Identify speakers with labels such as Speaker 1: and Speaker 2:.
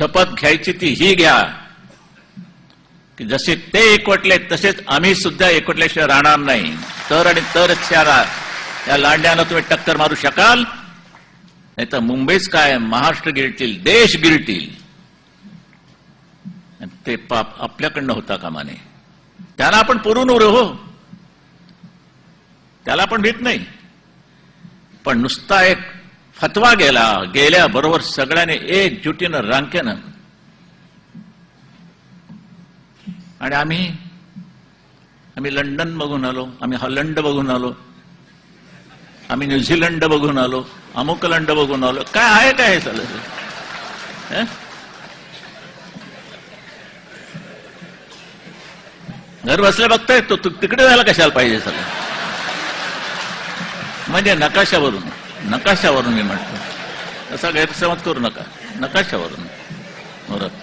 Speaker 1: शपथ घ्यायची ती ही घ्या की जसे ते एकवटले तसेच आम्ही सुद्धा एकवटल्याशिवाय राहणार नाही. तर आणि तरच या लांड्यानं तुम्ही टक्कर मारू शकाल, नाही तर मुंबईच काय महाराष्ट्र गिळतील, देश गिळतील. ते पाप आपल्याकडनं होता कामा नये. त्याला आपण पुरून उरे हो, त्याला आपण भीत नाही. पण नुसता एक फतवा गेल्याबरोबर सगळ्यांनी एकजुटीनं रांकेनं आणि आम्ही लंडन बघून आलो, आम्ही हॉलंड बघून आलो, आम्ही न्यूझीलंड बघून आलो, अमुकलंड बघून आलो. काय आहे काय हे चालत? घर बसल्या बघताय तो तिकडे जायला कशाला पाहिजे सगळं? म्हणजे नकाशावरून मी म्हणतो, असा गैरसमज करू नका. नकाशावरून बरोबर.